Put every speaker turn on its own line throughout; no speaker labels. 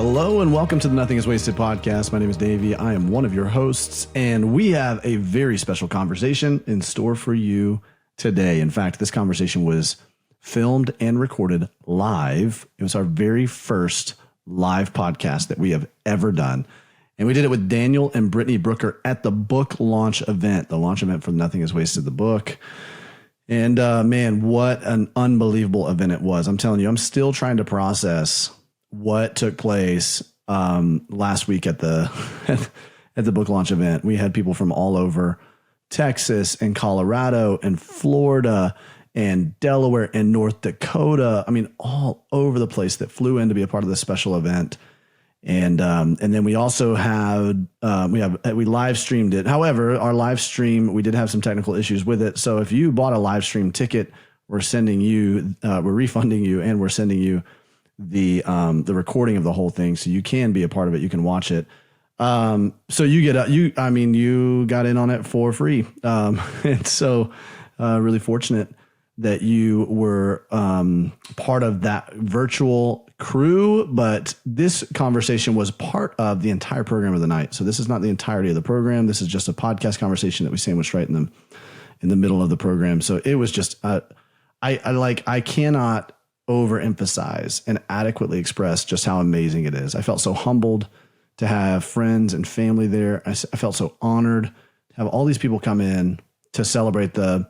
Hello and welcome to the Nothing is Wasted podcast. My name is Davey. I am one of your hosts, and we have a very special conversation in store for you today. In fact, this conversation was filmed and recorded live. It was our very first live podcast that we have ever done. And we did it with Daniel and Brittany Brooker at the book launch event, the launch event for Nothing is Wasted, the book. And man, what an unbelievable event it was. I'm telling you, I'm still trying to process what took place last week at the at the book launch event. We had people from all over Texas and Colorado and Florida and Delaware and North Dakota. I mean, all over the place that flew in to be a part of this special event. And then we also had we live streamed it. However, our live stream, we did have some technical issues with it. So if you bought a live stream ticket, we're refunding you, and we're sending you the recording of the whole thing, so you can be a part of it. You can watch it. So you got in on it for free. And so really fortunate that you were part of that virtual crew. But this conversation was part of the entire program of the night. So this is not the entirety of the program. This is just a podcast conversation that we sandwiched right in the middle of the program. So it was just I cannot overemphasize and adequately express just how amazing it is. I felt so humbled to have friends and family there. I felt so honored to have all these people come in to celebrate the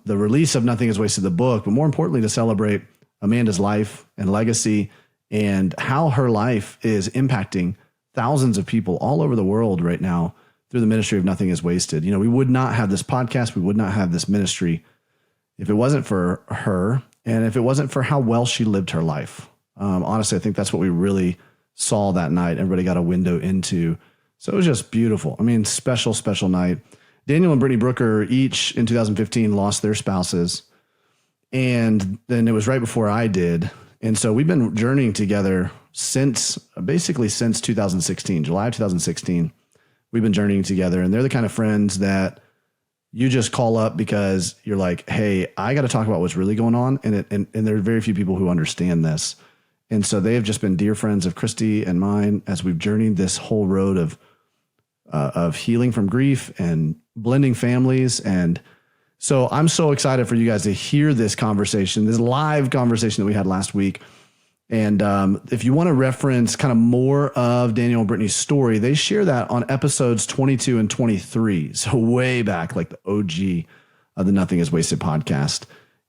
release of Nothing is Wasted, the book, but more importantly, to celebrate Amanda's life and legacy and how her life is impacting thousands of people all over the world right now through the ministry of Nothing is Wasted. You know, we would not have this podcast. We would not have this ministry if it wasn't for her. And if it wasn't for how well she lived her life. Honestly, I think that's what we really saw that night. Everybody got a window into. So it was just beautiful. I mean, special, special night. Daniel and Brittany Brooker each in 2015 lost their spouses. And then it was right before I did. And so we've been journeying together since 2016, July of 2016. We've been journeying together, and they're the kind of friends that you just call up because you're like, hey, I got to talk about what's really going on. And there are very few people who understand this. And so they have just been dear friends of Kristi and mine as we've journeyed this whole road of healing from grief and blending families. And so I'm so excited for you guys to hear this conversation, this live conversation that we had last week. And if you want to reference kind of more of Daniel and Brittany's story, they share that on episodes 22 and 23. So way back, like the OG of the Nothing is Wasted podcast.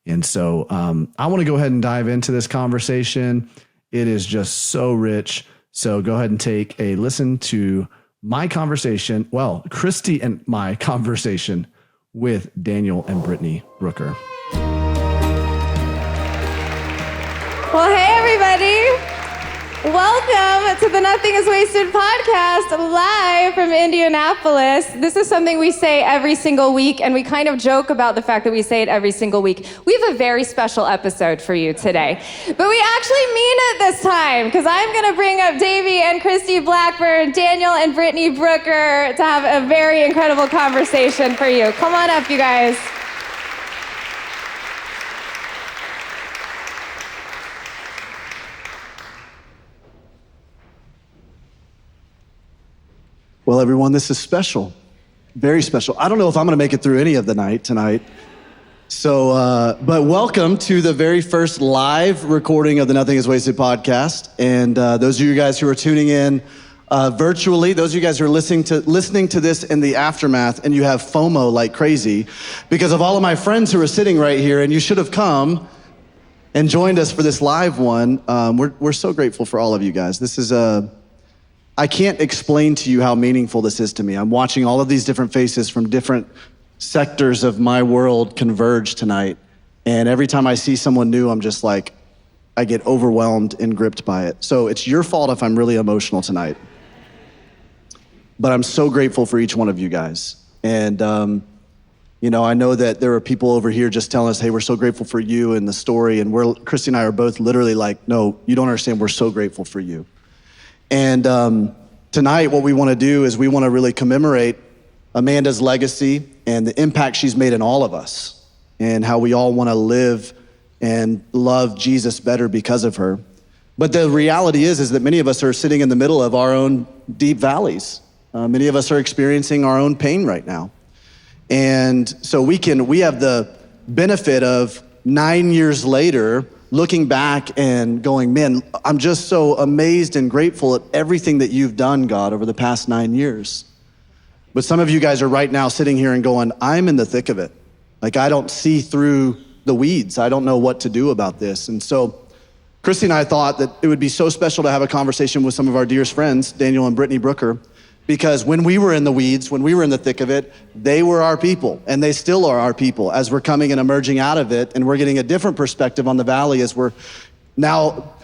And so I want to go ahead and dive into this conversation. It is just so rich. So go ahead and take a listen to my conversation. Well, Kristi and my conversation with Daniel and Brittany Brooker.
Well, hey, everybody. Welcome to the Nothing is Wasted podcast, live from Indianapolis. This is something we say every single week, and we kind of joke about the fact that we say it every single week. We have a very special episode for you today, but we actually mean it this time, because I'm going to bring up Davey and Kristi Blackburn, Daniel and Brittany Brooker, to have a very incredible conversation for you. Come on up, you guys.
Well, everyone, this is special, very special. I don't know if I'm going to make it through any of the night tonight. So, but welcome to the very first live recording of the Nothing is Wasted podcast. And those of you guys who are tuning in virtually, those of you guys who are listening to this in the aftermath, and you have FOMO like crazy because of all of my friends who are sitting right here, and you should have come and joined us for this live one. We're so grateful for all of you guys. This is I can't explain to you how meaningful this is to me. I'm watching all of these different faces from different sectors of my world converge tonight. And every time I see someone new, I'm just like, I get overwhelmed and gripped by it. So it's your fault if I'm really emotional tonight. But I'm so grateful for each one of you guys. And, I know that there are people over here just telling us, hey, we're so grateful for you and the story. And Kristi and I are both literally like, no, you don't understand. We're so grateful for you. And tonight, what we want to do is we want to really commemorate Amanda's legacy and the impact she's made in all of us, and how we all want to live and love Jesus better because of her.
But the reality is that many of us are sitting in the middle of our own deep valleys. Many of us are experiencing our own pain right now. And so we have the benefit of 9 years later, looking back and going, man, I'm just so amazed and grateful at everything that you've done, God, over the past 9 years. But some of you guys are right now sitting here and going, I'm in the thick of it. Like, I don't see through the weeds. I don't know what to do about this. And so Kristi and I thought that it would be so special to have a conversation with some of our dearest friends, Daniel and Brittany Brooker, because when we were in the weeds, when we were in the thick of it, they were our people, and they still are our people as we're coming and emerging out of it, and we're getting a different perspective on the valley as we're now,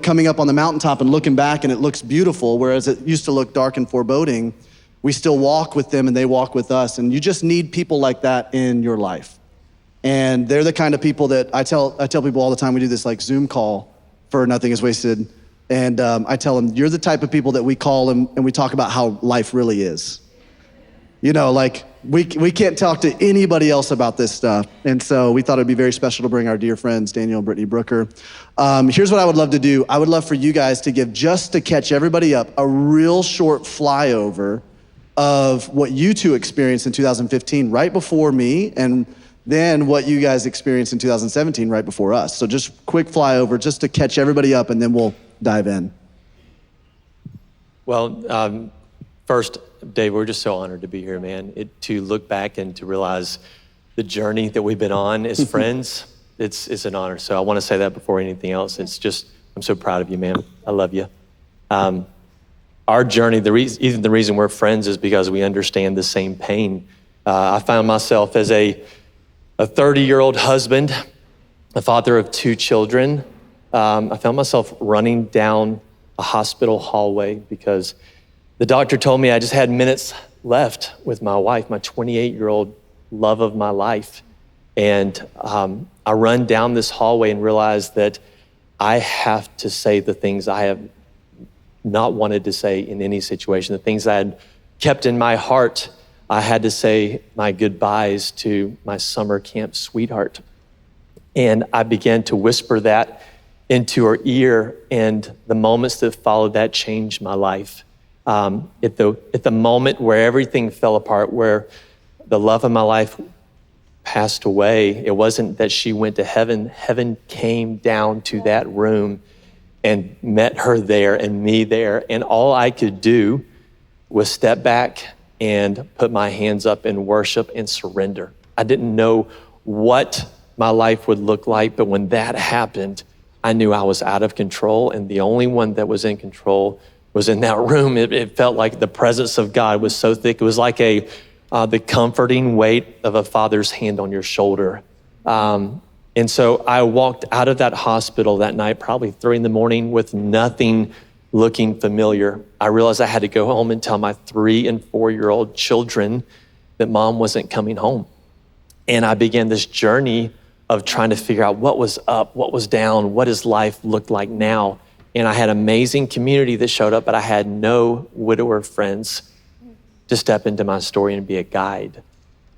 coming up on the mountaintop and looking back, and it looks beautiful, whereas it used to look dark and foreboding. We still walk with them, and they walk with us, and you just need people like that in your life. And they're the kind of people that I tell people all the time, we do this like Zoom call for Nothing Is Wasted. And I tell them, you're the type of people that we call them and we talk about how life really is. We can't talk to anybody else about this stuff. And so we thought it'd be very special to bring our dear friends, Daniel and Brittany Brooker. Here's what I would love to do. I would love for you guys to give, just to catch everybody up, a real short flyover of what you two experienced in 2015, right before me, and then what you guys experienced in 2017, right before us. So just quick flyover, just to catch everybody up, and then we'll dive in.
Well, first, Dave, we're just so honored to be here, man. To look back and to realize the journey that we've been on as friends, it's an honor. So I want to say that before anything else. I'm so proud of you, man. I love you. Our journey, the reason we're friends is because we understand the same pain. I found myself as a 30-year-old husband, a father of 2 children. I found myself running down a hospital hallway because the doctor told me I just had minutes left with my wife, my 28-year-old love of my life. And I run down this hallway and realize that I have to say the things I have not wanted to say in any situation, the things I had kept in my heart. I had to say my goodbyes to my summer camp sweetheart. And I began to whisper that into her ear, and the moments that followed that changed my life. At the moment where everything fell apart, where the love of my life passed away, it wasn't that she went to heaven. Heaven came down to that room and met her there and me there. And all I could do was step back and put my hands up in worship and surrender. I didn't know what my life would look like, but when that happened, I knew I was out of control, and the only one that was in control was in that room. It felt like the presence of God was so thick. It was like the comforting weight of a father's hand on your shoulder. And so I walked out of that hospital that night, probably 3 a.m, with nothing looking familiar. I realized I had to go home and tell my 3 and 4-year-old children that mom wasn't coming home. And I began this journey of trying to figure out what was up, what was down, what does life look like now? And I had amazing community that showed up, but I had no widower friends to step into my story and be a guide.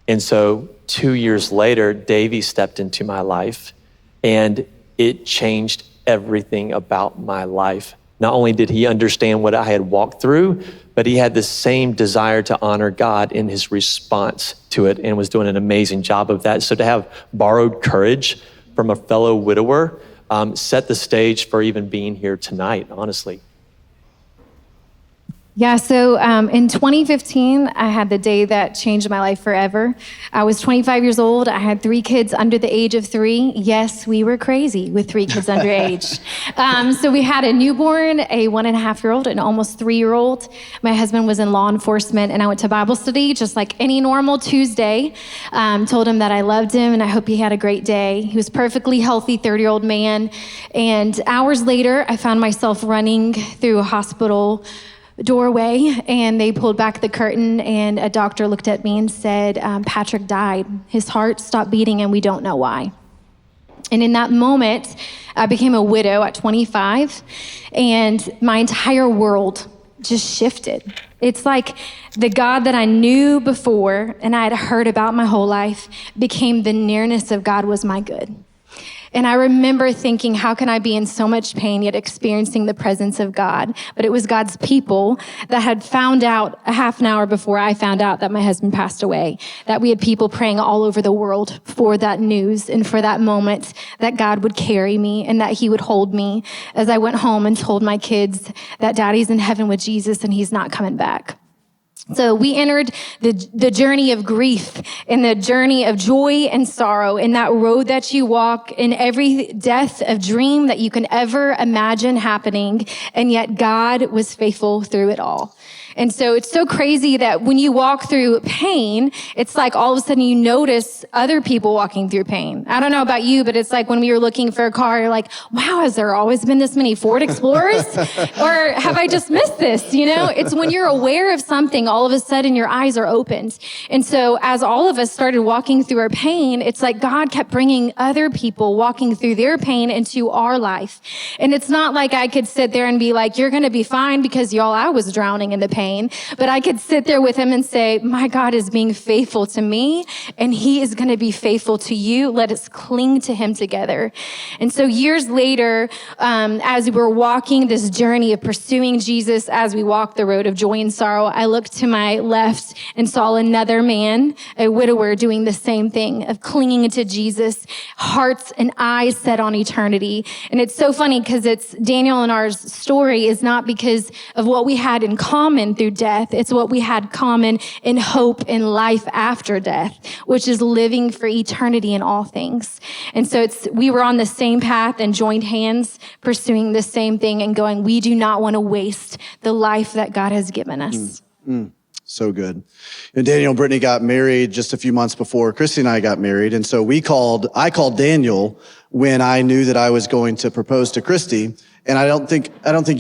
And so 2 years later, Davey stepped into my life, and it changed everything about my life. Not only did he understand what I had walked through, but he had the same desire to honor God in his response to it, and was doing an amazing job of that. So to have borrowed courage from a fellow widower set the stage for even being here tonight, honestly.
Yeah, so in 2015, I had the day that changed my life forever. I was 25 years old. I had 3 kids under the age of 3. Yes, we were crazy with 3 kids underage. So we had a newborn, a 1.5-year-old, an almost 3-year-old. My husband was in law enforcement, and I went to Bible study just like any normal Tuesday. Told him that I loved him and I hope he had a great day. He was perfectly healthy 30-year-old man. And hours later, I found myself running through a hospital doorway, and they pulled back the curtain, and a doctor looked at me and said, Patrick died. His heart stopped beating and we don't know why. And in that moment, I became a widow at 25, and my entire world just shifted. It's like the God that I knew before and I had heard about my whole life became the nearness of God was my good. And I remember thinking, how can I be in so much pain yet experiencing the presence of God? But it was God's people that had found out a half an hour before I found out that my husband passed away, that we had people praying all over the world for that news and for that moment that God would carry me and that he would hold me as I went home and told my kids that daddy's in heaven with Jesus and he's not coming back. So we entered the journey of grief and the journey of joy and sorrow in that road that you walk, in every death of dream that you can ever imagine happening. And yet God was faithful through it all. And so it's so crazy that when you walk through pain, it's like all of a sudden you notice other people walking through pain. I don't know about you, but it's like when we were looking for a car, you're like, wow, has there always been this many Ford Explorers? Or have I just missed this? You know, it's when you're aware of something, all of a sudden your eyes are opened. And so as all of us started walking through our pain, it's like God kept bringing other people walking through their pain into our life. And it's not like I could sit there and be like, you're going to be fine because y'all, I was drowning in the pain. But I could sit there with him and say, my God is being faithful to me and he is going to be faithful to you. Let us cling to him together. And so years later, as we were walking this journey of pursuing Jesus, as we walked the road of joy and sorrow, I looked to my left and saw another man, a widower, doing the same thing of clinging to Jesus, hearts and eyes set on eternity. And it's so funny because it's Daniel and ours story is not because of what we had in common through death. It's what we had common in hope in life after death, which is living for eternity in all things. And so we were on the same path and joined hands, pursuing the same thing and going, we do not want to waste the life that God has given us.
So good. And Daniel and Brittany got married just a few months before Kristi and I got married. And so I called Daniel when I knew that I was going to propose to Kristi. And I don't think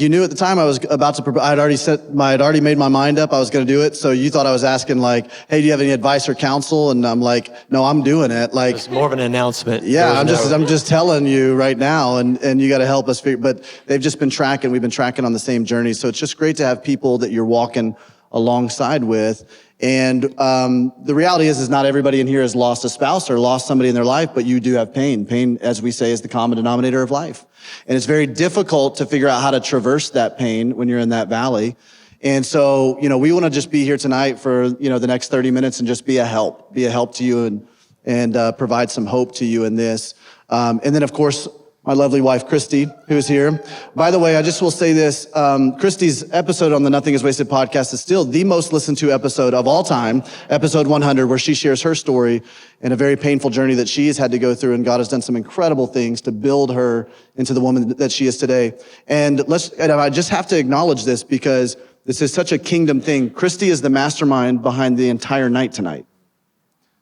you knew at the time I was about to propose. I'd already made my mind up. I was going to do it. So you thought I was asking like, hey, do you have any advice or counsel? And I'm like, no, I'm doing it. Like,
It's more of an announcement.
yeah, I'm just telling you right now, and you got to help us figure. But they've just been tracking. We've been tracking on the same journey. So it's just great to have people that you're walking alongside with. And the reality is not everybody in here has lost a spouse or lost somebody in their life, but you do have pain. Pain, as we say, is the common denominator of life. And it's very difficult to figure out how to traverse that pain when you're in that valley. And so, we want to just be here tonight for, the next 30 minutes and just be a help to you and provide some hope to you in this. And then, of course, my lovely wife, Kristi, who's here. By the way, I just will say this. Kristi's episode on the Nothing is Wasted podcast is still the most listened to episode of all time, episode 100, where she shares her story and a very painful journey that she has had to go through. And God has done some incredible things to build her into the woman that she is today. And I just have to acknowledge this because this is such a kingdom thing. Kristi is the mastermind behind the entire night tonight.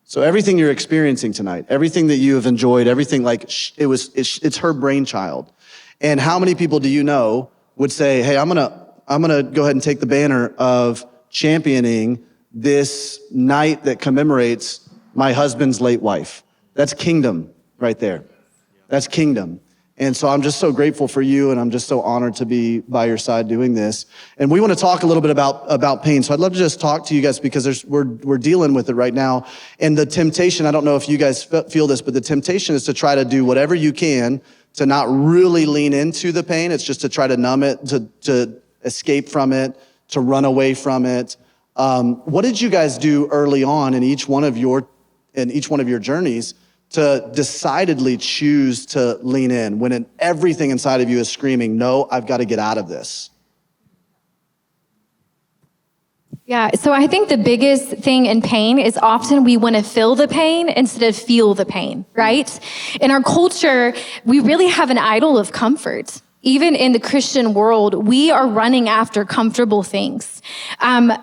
So everything you're experiencing tonight, everything that you have enjoyed, everything it's her brainchild. And how many people do you know would say, hey, I'm gonna go ahead and take the banner of championing this night that commemorates my husband's late wife. That's kingdom right there. That's kingdom. And so I'm just so grateful for you, and I'm just so honored to be by your side doing this. And we want to talk a little bit about pain. So I'd love to just talk to you guys because we're dealing with it right now. And the temptation, I don't know if you guys feel this, but the temptation is to try to do whatever you can to not really lean into the pain. It's just to try to numb it, to escape from it, to run away from it. What did you guys do early on in each one of your journeys to decidedly choose to lean in when everything inside of you is screaming, no, I've got to get out of this?
Yeah, so I think the biggest thing in pain is often we want to feel the pain instead of feel the pain, right? In our culture, we really have an idol of comfort. Even in the Christian world, we are running after comfortable things.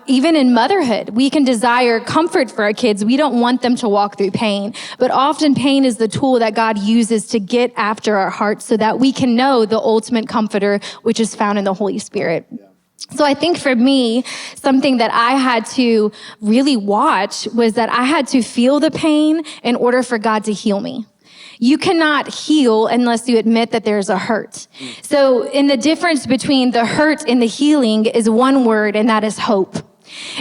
Even in motherhood, we can desire comfort for our kids. We don't want them to walk through pain. But often pain is the tool that God uses to get after our hearts so that we can know the ultimate comforter, which is found in the Holy Spirit. Yeah. So I think for me, something that I had to really watch was that I had to feel the pain in order for God to heal me. You cannot heal unless you admit that there's a hurt. So in the difference between the hurt and the healing is one word, and that is hope.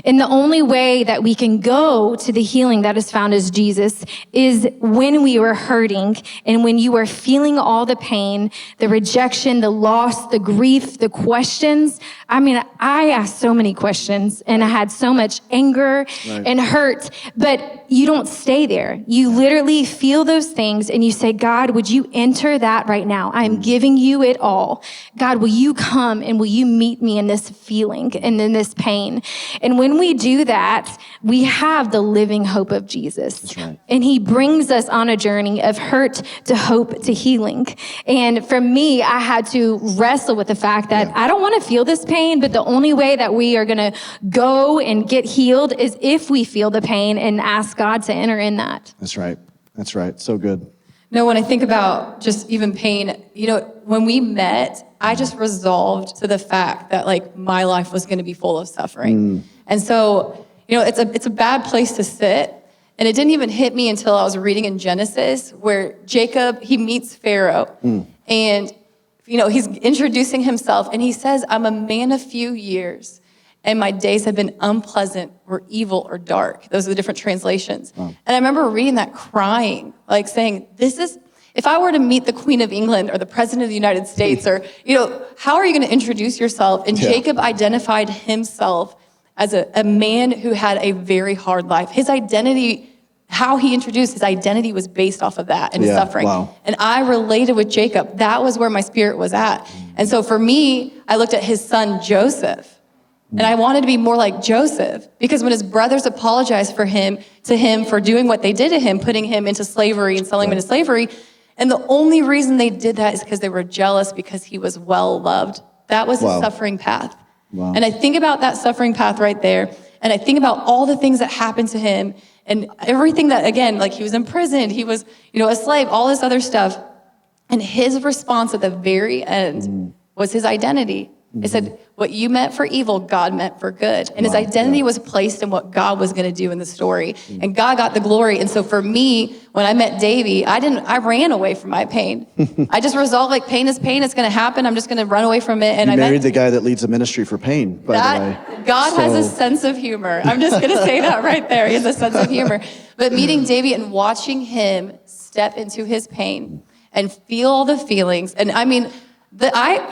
And the only way that we can go to the healing that is found as Jesus is when we were hurting and when you are feeling all the pain, the rejection, the loss, the grief, the questions. I mean, I asked so many questions and I had so much anger and hurt, but you don't stay there. You literally feel those things and you say, God, would you enter that right now? I am giving you it all. God, will you come and will you meet me in this feeling and in this pain? And when we do that, we have the living hope of Jesus.
That's right.
And he brings us on a journey of hurt to hope to healing. And for me, I had to wrestle with the fact that I don't want to feel this pain, but the only way that we are going to go and get healed is if we feel the pain and ask God to enter in that.
That's right. That's right. So good.
No, when I think about just even pain, you know, when we met, I just resolved to the fact that like my life was going to be full of suffering. And so, you know, it's a bad place to sit. And it didn't even hit me until I was reading in Genesis where Jacob, he meets Pharaoh and, you know, he's introducing himself and he says, I'm a man of few years and my days have been unpleasant or evil or dark. Those are the different translations. And I remember reading that crying, like saying, this is, if I were to meet the Queen of England or the President of the United States or, you know, how are you going to introduce yourself? And Jacob identified himself as a man who had a very hard life. His identity, how he introduced his identity was based off of that and suffering.
Wow.
And I related with Jacob. That was where my spirit was at. And so for me, I looked at his son, Joseph. And I wanted to be more like Joseph because when his brothers apologized to him for doing what they did to him, putting him into slavery and selling him into slavery, and the only reason they did that is because they were jealous because he was well loved. That was his suffering path.
Wow.
And I think about that suffering path right there, and I think about all the things that happened to him and everything that, again, like he was imprisoned, he was, you know, a slave, all this other stuff. And his response at the very end was his identity. It said, what you meant for evil, God meant for good. And his identity was placed in what God was going to do in the story. And God got the glory. And so for me, when I met Davey, I ran away from my pain. I just resolved like pain is pain. It's going to happen. I'm just going to run away from it. And
You
I
married the guy that leads a ministry for pain, by the way.
God has a sense of humor. I'm just going to say that right there. He has a sense of humor. But meeting Davey and watching him step into his pain and feel all the feelings. And I mean,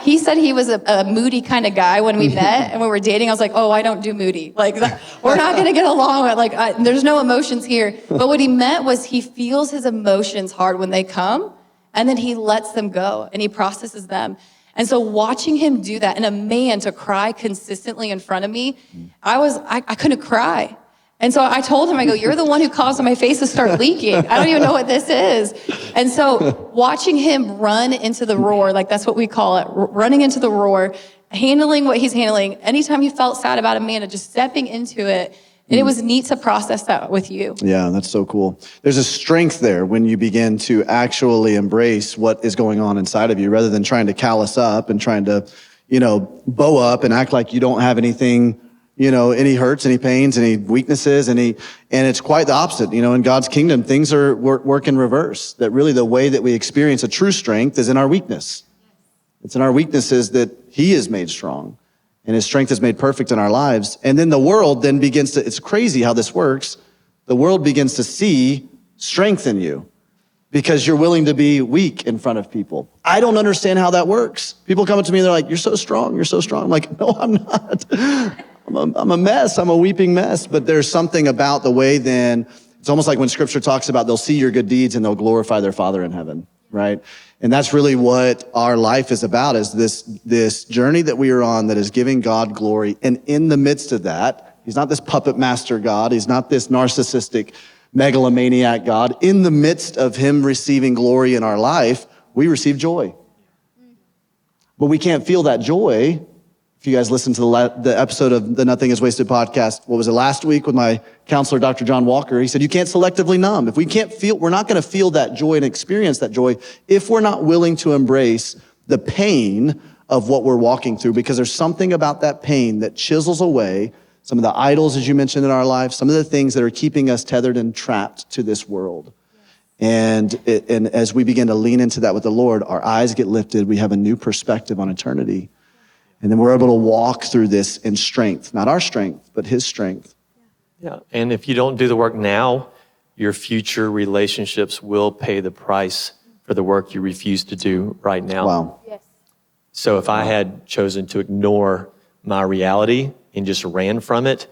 he said he was a moody kind of guy when we met and when we were dating. I was like, oh, I don't do moody. Like, we're not going to get along. There's no emotions here. But what he meant was he feels his emotions hard when they come, and then he lets them go and he processes them. And so watching him do that and a man to cry consistently in front of me, I couldn't cry. And so I told him, I go, you're the one who caused my face to start leaking. I don't even know what this is. And so watching him run into the roar, like that's what we call it, running into the roar, handling what he's handling. Anytime he felt sad about Amanda, just stepping into it. And it was neat to process that with you.
Yeah, that's so cool. There's a strength there when you begin to actually embrace what is going on inside of you rather than trying to callous up and trying to, you know, bow up and act like you don't have anything, you know, any hurts, any pains, any weaknesses, and it's quite the opposite. You know, in God's kingdom, things are work in reverse. That really the way that we experience a true strength is in our weakness. It's in our weaknesses that he is made strong and his strength is made perfect in our lives. And then the world then begins to, it's crazy how this works. The world begins to see strength in you because you're willing to be weak in front of people. I don't understand how that works. People come up to me and they're like, you're so strong. You're so strong. I'm like, no, I'm not. I'm a mess. I'm a weeping mess. But there's something about the way then, it's almost like when scripture talks about they'll see your good deeds and they'll glorify their Father in heaven, right? And that's really what our life is about, is this journey that we are on that is giving God glory. And in the midst of that, he's not this puppet master God. He's not this narcissistic megalomaniac God. In the midst of him receiving glory in our life, we receive joy. But we can't feel that joy. If you guys listened to the episode of the Nothing is Wasted podcast, what was it, last week with my counselor, Dr. John Walker, he said, you can't selectively numb. If we can't feel, we're not going to feel that joy and experience that joy if we're not willing to embrace the pain of what we're walking through, because there's something about that pain that chisels away some of the idols, as you mentioned, in our life, some of the things that are keeping us tethered and trapped to this world. And as we begin to lean into that with the Lord, our eyes get lifted. We have a new perspective on eternity. And then we're able to walk through this in strength, not our strength, but his strength.
Yeah, and if you don't do the work now, your future relationships will pay the price for the work you refuse to do right now.
Wow.
Yes.
So if I had chosen to ignore my reality and just ran from it,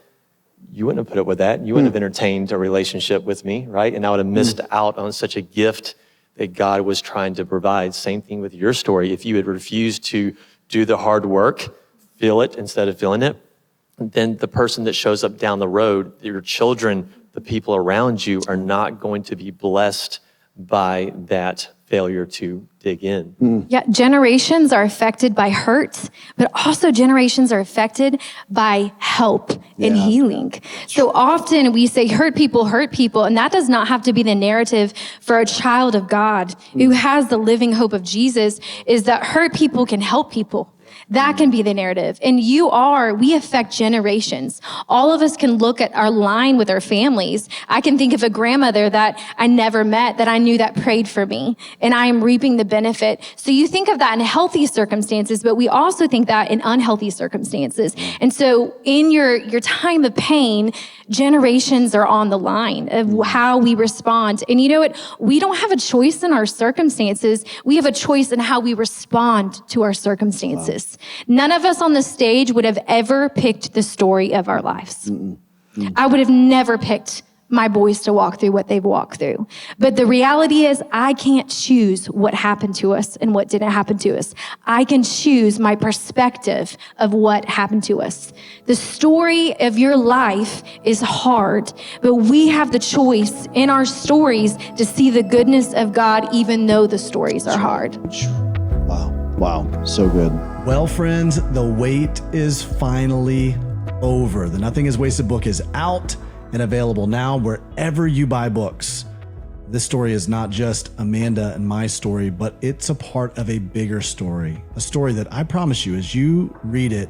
you wouldn't have put up with that. You wouldn't have entertained a relationship with me, right? And I would have missed out on such a gift that God was trying to provide. Same thing with your story. If you had refused to do the hard work, feel it instead of feeling it, then the person that shows up down the road, your children, the people around you are not going to be blessed by that failure to dig in.
Yeah, generations are affected by hurt, but also generations are affected by help and healing. So often we say hurt people, and that does not have to be the narrative for a child of God who has the living hope of Jesus, is that hurt people can help people. That can be the narrative. And we affect generations. All of us can look at our line with our families. I can think of a grandmother that I never met, that I knew that prayed for me, and I am reaping the benefit. So you think of that in healthy circumstances, but we also think that in unhealthy circumstances. And so in your time of pain, generations are on the line of how we respond. And you know what? We don't have a choice in our circumstances. We have a choice in how we respond to our circumstances. None of us on the stage would have ever picked the story of our lives. I would have never picked my boys to walk through what they've walked through. But the reality is I can't choose what happened to us and what didn't happen to us. I can choose my perspective of what happened to us. The story of your life is hard, but we have the choice in our stories to see the goodness of God, even though the stories are hard.
Wow, so good.
Well, friends, the wait is finally over. The Nothing is Wasted book is out and available now wherever you buy books. This story is not just Amanda and my story, but it's a part of a bigger story, a story that I promise you, as you read it,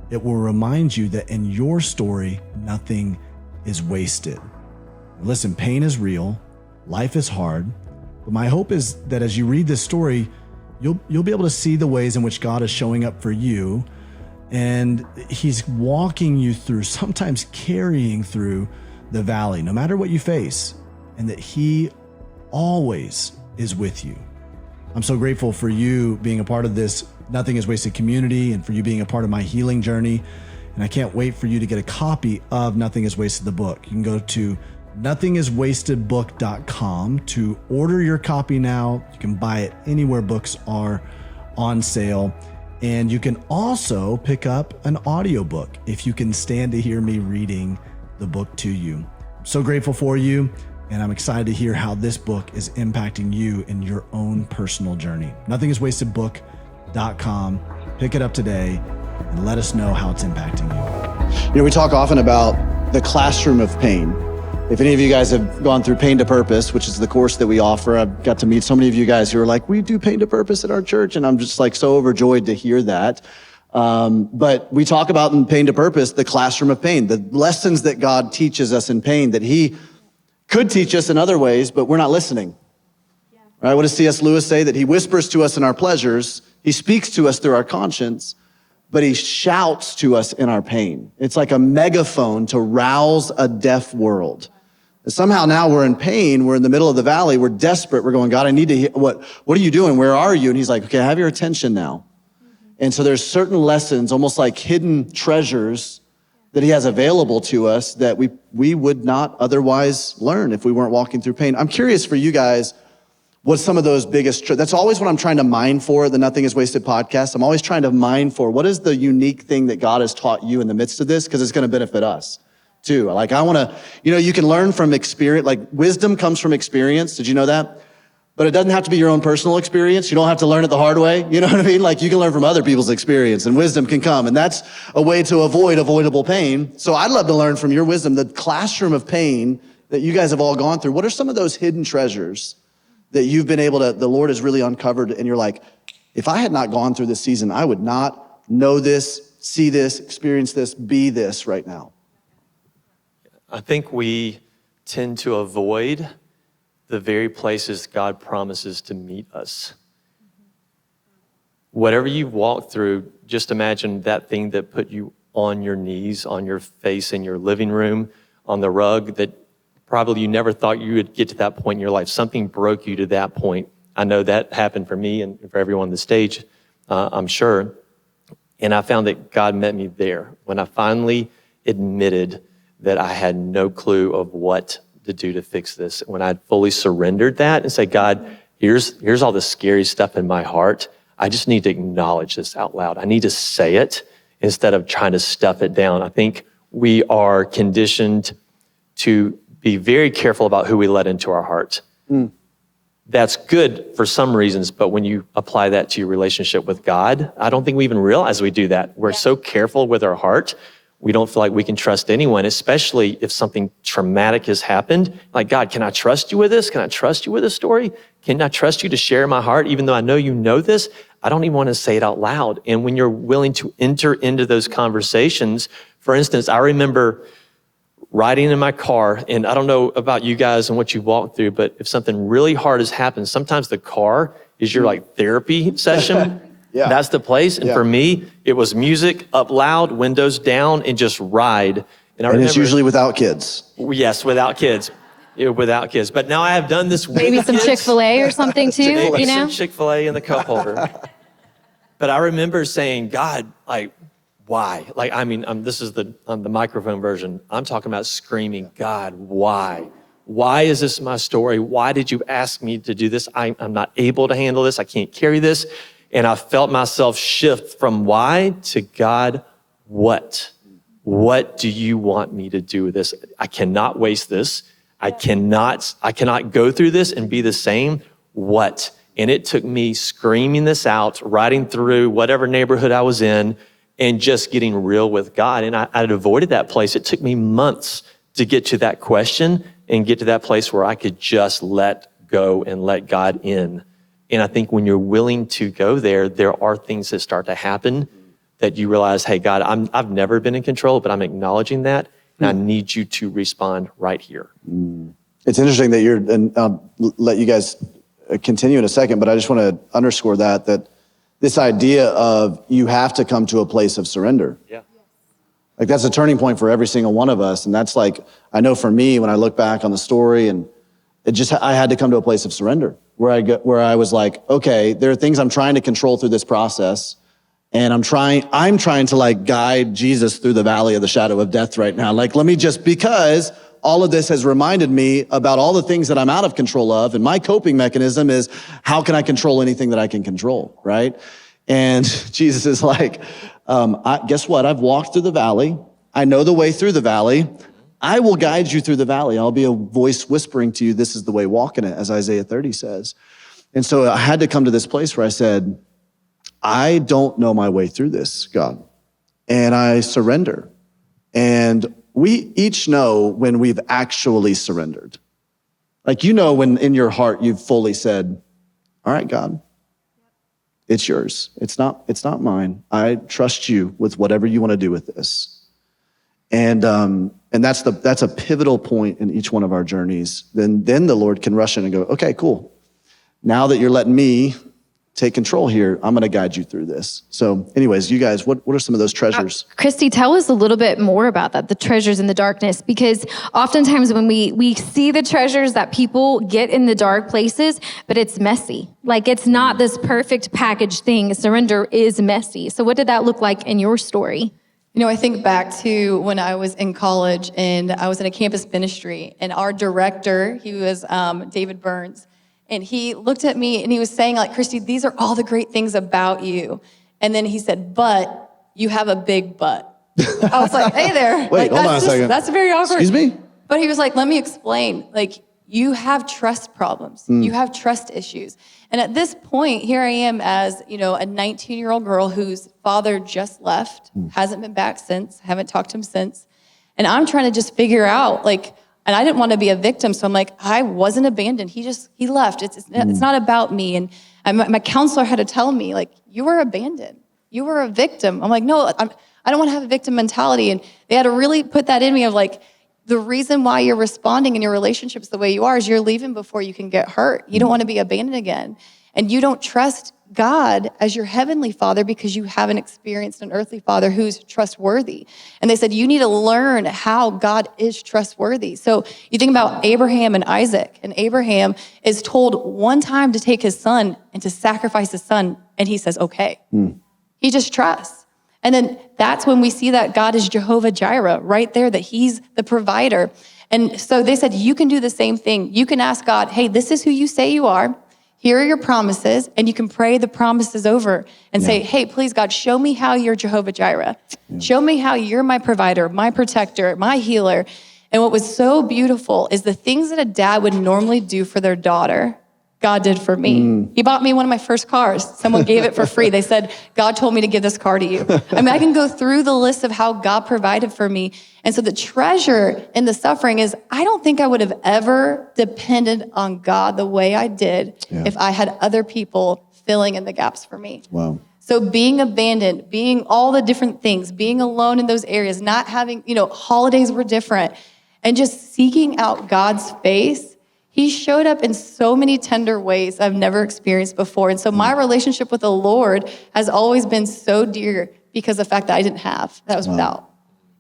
it will remind you that in your story, nothing is wasted. Listen, pain is real, life is hard, but my hope is that as you read this story, you'll be able to see the ways in which God is showing up for you, and he's walking you through, sometimes carrying through the valley, no matter what you face, and that he always is with you. I'm so grateful for you being a part of this Nothing is Wasted community and for you being a part of my healing journey. And I can't wait for you to get a copy of Nothing is Wasted, the book. You can go to nothingiswastedbook.com to order your copy now. You can buy it anywhere books are on sale. And you can also pick up an audiobook if you can stand to hear me reading the book to you. I'm so grateful for you, and I'm excited to hear how this book is impacting you in your own personal journey. Nothingiswastedbook.com. Pick it up today and let us know how it's impacting you.
You know, we talk often about the classroom of pain. If any of you guys have gone through Pain to Purpose, which is the course that we offer, I've got to meet so many of you guys who are like, we do Pain to Purpose at our church, and I'm just like so overjoyed to hear that. But we talk about in Pain to Purpose, the classroom of pain, the lessons that God teaches us in pain that he could teach us in other ways, but we're not listening. Right? What does C.S. Lewis say? That he whispers to us in our pleasures, he speaks to us through our conscience, but he shouts to us in our pain. It's like a megaphone to rouse a deaf world. And somehow now we're in pain, we're in the middle of the valley, we're desperate, we're going, God, I need to hear, what are you doing? Where are you? And he's like, okay, I have your attention now. And so there's certain lessons, almost like hidden treasures that he has available to us that we would not otherwise learn if we weren't walking through pain. I'm curious for you guys, what's some of those biggest, that's always what I'm trying to mine for, the Nothing is Wasted podcast. I'm always trying to mine for what is the unique thing that God has taught you in the midst of this, because it's going to benefit us too. Like I want to, you can learn from experience, like wisdom comes from experience. Did you know that? But it doesn't have to be your own personal experience. You don't have to learn it the hard way. You know what I mean? Like you can learn from other people's experience and wisdom can come. And that's a way to avoid avoidable pain. So I'd love to learn from your wisdom, the classroom of pain that you guys have all gone through. What are some of those hidden treasures that you've been able to, the Lord has really uncovered, and you're like, if I had not gone through this season, I would not know this, see this, experience this, be this right now?
I think we tend to avoid the very places God promises to meet us. whatever you've walked through, just imagine that thing that put you on your knees, on your face in your living room, on the rug, that probably you never thought you would get to that point in your life. Something broke you to that point. I know that happened for me and for everyone on the stage, I'm sure. And I found that God met me there when I finally admitted that I had no clue of what to do to fix this. When I fully surrendered that and said, God, here's all the scary stuff in my heart. I just need to acknowledge this out loud. I need to say it instead of trying to stuff it down. I think we are conditioned to be very careful about who we let into our heart. That's good for some reasons, but when you apply that to your relationship with God, I don't think we even realize we do that. We're so careful with our heart. We don't feel like we can trust anyone, especially if something traumatic has happened. Like, God, can I trust you with this? Can I trust you with this story? Can I trust you to share my heart? Even though I know you know this, I don't even want to say it out loud. And when you're willing to enter into those conversations, for instance, I remember riding in my car, and I don't know about you guys and what you walked through, but if something really hard has happened, sometimes the car is your like therapy session.
Yeah.
That's the place. And for me, it was music up loud, windows down, and just ride.
And it's usually without kids.
Yes, without kids. Without kids. But now I have done this with
Maybe some
kids.
Chick-fil-A or something too,
Maybe
you know?
some Chick-fil-A in the cup holder. But I remember saying, God, like, why? Like, I mean, this is the microphone version. I'm talking about screaming, God, why? Why is this my story? Why did you ask me to do this? I'm not able to handle this. I can't carry this. And I felt myself shift from why to God, what? What do you want me to do with this? I cannot waste this. I cannot go through this and be the same. What? And it took me screaming this out, riding through whatever neighborhood I was in, and just getting real with God. And I'd avoided that place. It took me months to get to that question and get to that place where I could just let go and let God in. And I think when you're willing to go there, there are things that start to happen that you realize, hey, God, I've never been in control, but I'm acknowledging that, and I need you to respond right here.
It's interesting that and I'll let you guys continue in a second, but I just want to underscore that this idea of you have to come to a place of surrender.
Yeah.
Like that's a turning point for every single one of us. And that's like, I know for me, when I look back on the story, and I had to come to a place of surrender where I was like, okay, there are things I'm trying to control through this process. And I'm trying to like guide Jesus through the valley of the shadow of death right now. Like, because all of this has reminded me about all the things that I'm out of control of. And my coping mechanism is, how can I control anything that I can control, right? And Jesus is like, guess what? I've walked through the valley. I know the way through the valley. I will guide you through the valley. I'll be a voice whispering to you, this is the way, walk in it, as Isaiah 30 says. And so I had to come to this place where I said, I don't know my way through this, God. And I surrender. And we each know when we've actually surrendered. Like, you know, when in your heart you've fully said, all right, God, it's yours. It's not mine. I trust you with whatever you want to do with this. And that's a pivotal point in each one of our journeys. Then the Lord can rush in and go, okay, cool. Now that you're letting me take control here, I'm going to guide you through this. So anyways, you guys, what are some of those treasures?
Kristi, tell us a little bit more about that, the treasures in the darkness, because oftentimes when we see the treasures that people get in the dark places, but it's messy. Like, it's not this perfect packaged thing. Surrender is messy. So what did that look like in your story?
You know, I think back to when I was in college and I was in a campus ministry, and our director, he was David Burns, and he looked at me and he was saying, like, Kristi, these are all the great things about you. And then he said, but you have a big butt. I was like, hey there.
Wait, hold on a second.
That's very awkward.
Excuse me?
But he was like, let me explain. Like, you have trust problems. You have trust issues. And at this point, here I am as, you know, a 19-year-old girl whose father just left, hasn't been back since, haven't talked to him since. And I'm trying to just figure out, like, and I didn't want to be a victim. So I'm like, I wasn't abandoned. He left. It's not about me. And my counselor had to tell me, like, you were abandoned. You were a victim. I'm like, no, I don't want to have a victim mentality. And they had to really put that in me of like, the reason why you're responding in your relationships the way you are is you're leaving before you can get hurt. You don't want to be abandoned again. and you don't trust God as your heavenly father because you haven't experienced an earthly father who's trustworthy. And they said, you need to learn how God is trustworthy. So you think about Abraham and Isaac, and Abraham is told one time to take his son and to sacrifice his son, and he says, okay. He just trusts. And then that's when we see that God is Jehovah Jireh right there, that he's the provider. And so they said, you can do the same thing. You can ask God, hey, this is who you say you are. Here are your promises. And you can pray the promises over and say, hey, please, God, show me how you're Jehovah Jireh. Show me how you're my provider, my protector, my healer. And what was so beautiful is the things that a dad would normally do for their daughter, God did for me. He bought me one of my first cars. Someone gave it for free. They said, God told me to give this car to you. I mean, I can go through the list of how God provided for me. And so the treasure in the suffering is, I don't think I would have ever depended on God the way I did if I had other people filling in the gaps for me.
Wow.
So being abandoned, being all the different things, being alone in those areas, not having, holidays were different, and just seeking out God's face. He showed up in so many tender ways I've never experienced before. And so my relationship with the Lord has always been so dear because of the fact that I didn't have, that I was without.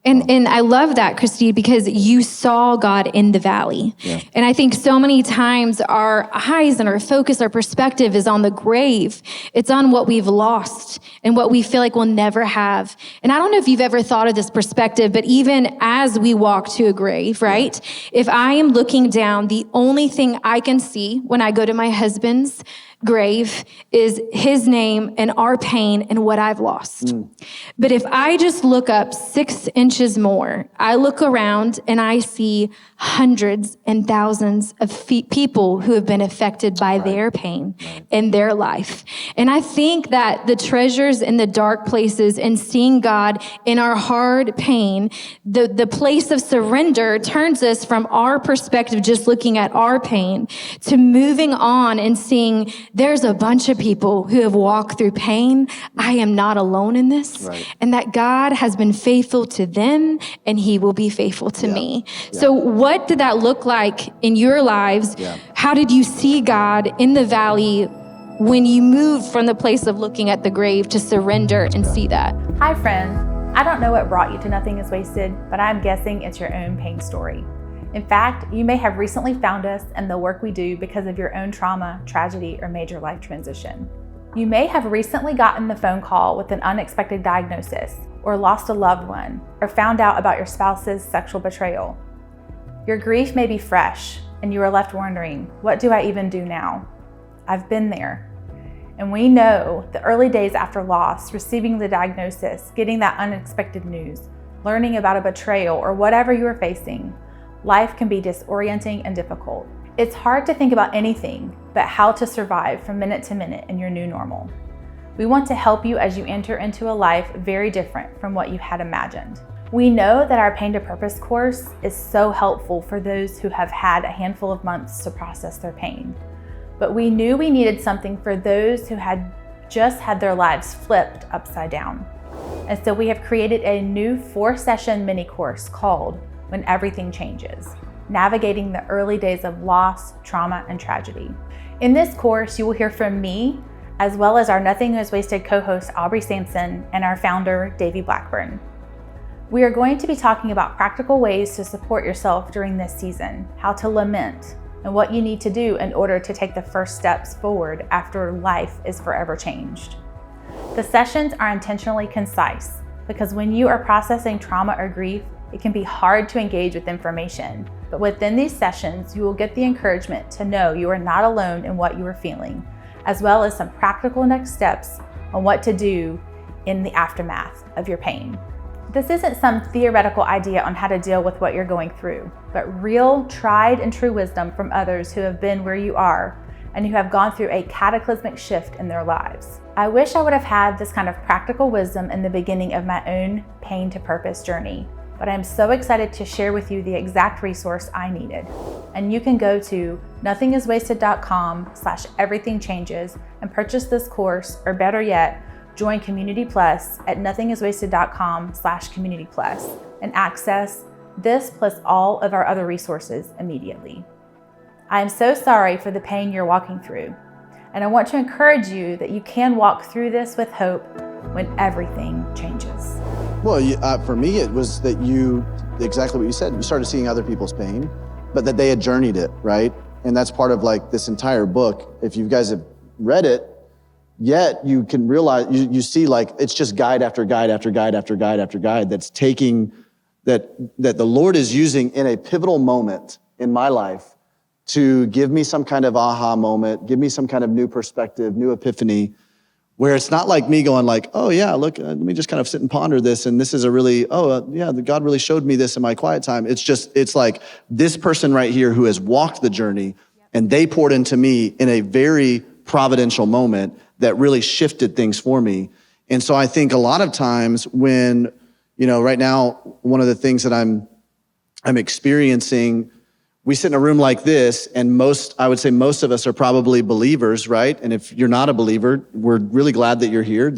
And I love that, Kristi, because you saw God in the valley. Yeah. And I think so many times our eyes and our focus, our perspective is on the grave. It's on what we've lost and what we feel like we'll never have. And I don't know if you've ever thought of this perspective, but even as we walk to a grave, right? If I am looking down, the only thing I can see when I go to my husband's grave is his name and our pain and what I've lost. But if I just look up 6 inches more, I look around and I see hundreds and thousands of people who have been affected by their pain in their life. And I think that the treasures in the dark places and seeing God in our hard pain, the place of surrender turns us from our perspective, just looking at our pain, to moving on and seeing there's a bunch of people who have walked through pain. I am not alone in this. And that God has been faithful to them and he will be faithful to me. So what did that look like in your lives? How did you see God in the valley when you moved from the place of looking at the grave to surrender and see that?
Hi friends, I don't know what brought you to Nothing is Wasted, but I'm guessing it's your own pain story. In fact, you may have recently found us and the work we do because of your own trauma, tragedy, or major life transition. You may have recently gotten the phone call with an unexpected diagnosis, or lost a loved one, or found out about your spouse's sexual betrayal. Your grief may be fresh, and you are left wondering, what do I even do now? I've been there. And we know the early days after loss, receiving the diagnosis, getting that unexpected news, learning about a betrayal, or whatever you are facing, life can be disorienting and difficult. It's hard to think about anything but how to survive from minute to minute in your new normal. We want to help you as you enter into a life very different from what you had imagined. We know that our Pain to Purpose course is so helpful for those who have had a handful of months to process their pain. But we knew we needed something for those who had just had their lives flipped upside down. And so we have created a new 4-session mini course called When Everything Changes, navigating the early days of loss, trauma, and tragedy. In this course, you will hear from me, as well as our Nothing is Wasted co-host Aubrey Sampson and our founder, Davey Blackburn. We are going to be talking about practical ways to support yourself during this season, how to lament, and what you need to do in order to take the first steps forward after life is forever changed. The sessions are intentionally concise because when you are processing trauma or grief, it can be hard to engage with information. But within these sessions, you will get the encouragement to know you are not alone in what you are feeling, as well as some practical next steps on what to do in the aftermath of your pain. This isn't some theoretical idea on how to deal with what you're going through, but real, tried and true wisdom from others who have been where you are and who have gone through a cataclysmic shift in their lives. I wish I would have had this kind of practical wisdom in the beginning of my own Pain to Purpose journey, but I'm so excited to share with you the exact resource I needed. And you can go to nothingiswasted.com/everythingchanges and purchase this course, or better yet, join Community Plus at nothingiswasted.com/community plus and access this plus all of our other resources immediately. I am so sorry for the pain you're walking through. And I want to encourage you that you can walk through this with hope when everything changes.
Well, for me, it was that exactly what you said, you started seeing other people's pain, but that they had journeyed it, right? And that's part of like this entire book. If you guys have read it, yet you can realize, you see like, it's just guide after guide after guide after guide after guide that's taking, that the Lord is using in a pivotal moment in my life to give me some kind of aha moment, give me some kind of new perspective, new epiphany, where it's not like me going like, oh yeah, look, let me just kind of sit and ponder this. And this is a really, God really showed me this in my quiet time. It's like this person right here who has walked the journey and they poured into me in a very providential moment that really shifted things for me. And so I think a lot of times when, right now, one of the things that I'm experiencing, we sit in a room like this, and I would say most of us are probably believers, right? And if you're not a believer, we're really glad that you're here.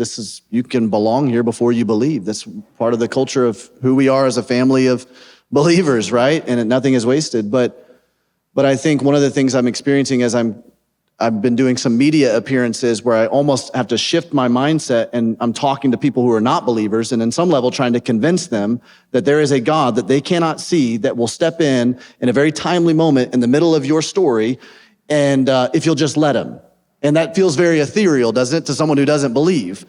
You can belong here before you believe. That's part of the culture of who we are as a family of believers, right? And nothing is wasted. But I think one of the things I'm experiencing as I've been doing some media appearances where I almost have to shift my mindset, and I'm talking to people who are not believers, and in some level trying to convince them that there is a God that they cannot see that will step in a very timely moment in the middle of your story, and if you'll just let him. And that feels very ethereal, doesn't it, to someone who doesn't believe?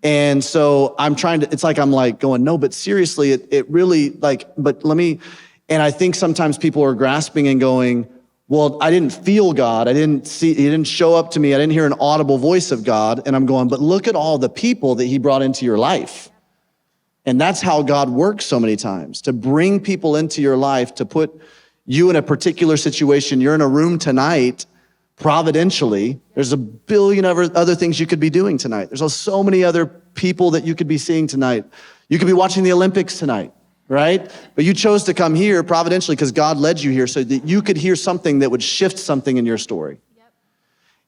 And so I'm going, no, but seriously, it really but let me, and I think sometimes people are grasping and going, well, I didn't feel God. He didn't show up to me. I didn't hear an audible voice of God. And I'm going, but look at all the people that he brought into your life. And that's how God works so many times, to bring people into your life, to put you in a particular situation. You're in a room tonight, providentially. There's a billion other things you could be doing tonight. There's so many other people that you could be seeing tonight. You could be watching the Olympics tonight. Right? But you chose to come here providentially because God led you here so that you could hear something that would shift something in your story. Yep.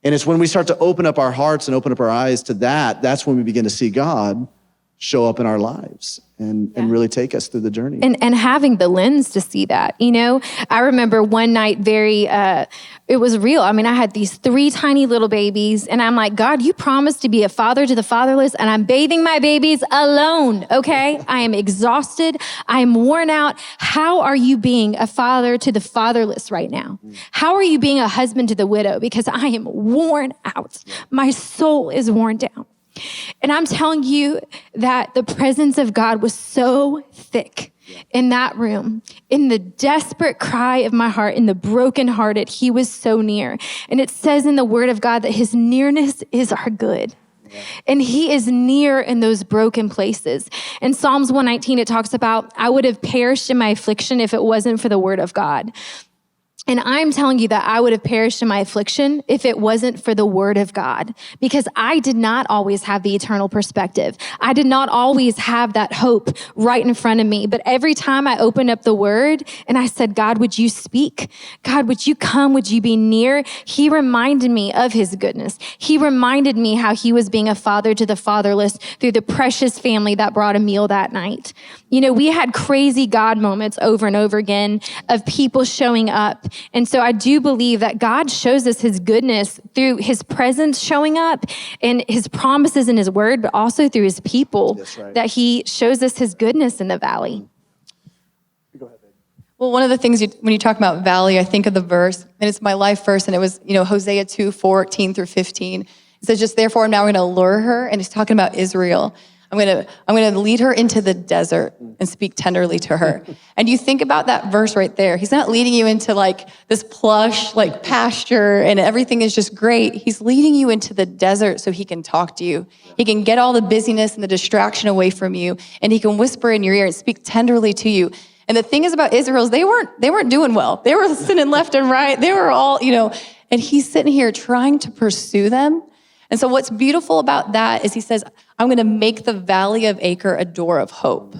And it's when we start to open up our hearts and open up our eyes to that's when we begin to see God show up in our lives and really take us through the journey.
And having the lens to see that, I remember one night it was real. I mean, I had these 3 tiny little babies and I'm like, God, you promised to be a father to the fatherless and I'm bathing my babies alone, okay? I am exhausted. I am worn out. How are you being a father to the fatherless right now? How are you being a husband to the widow? Because I am worn out. My soul is worn down. And I'm telling you that the presence of God was so thick in that room, in the desperate cry of my heart, in the brokenhearted, he was so near. And it says in the word of God that his nearness is our good. And he is near in those broken places. In Psalms 119, it talks about, I would have perished in my affliction if it wasn't for the word of God. And I'm telling you that I would have perished in my affliction if it wasn't for the word of God, because I did not always have the eternal perspective. I did not always have that hope right in front of me. But every time I opened up the word and I said, God, would you speak? God, would you come? Would you be near? He reminded me of his goodness. He reminded me how he was being a father to the fatherless through the precious family that brought a meal that night. We had crazy God moments over and over again of people showing up. And so I do believe that God shows us his goodness through his presence showing up and his promises in his word, but also through his people. That's right. That he shows us his goodness in the valley.
Go ahead, babe. Well, one of the things when you talk about valley, I think of the verse, and it's my life verse, and it was, Hosea 2:14 through 15. It says, just therefore now I'm going to lure her, and he's talking about Israel. I'm going to lead her into the desert and speak tenderly to her. And you think about that verse right there. He's not leading you into this plush, pasture and everything is just great. He's leading you into the desert so he can talk to you. He can get all the busyness and the distraction away from you, and he can whisper in your ear and speak tenderly to you. And the thing is about Israel is they weren't doing well. They were sinning left and right. They were all, and he's sitting here trying to pursue them. And so what's beautiful about that is he says, I'm going to make the valley of Acre a door of hope.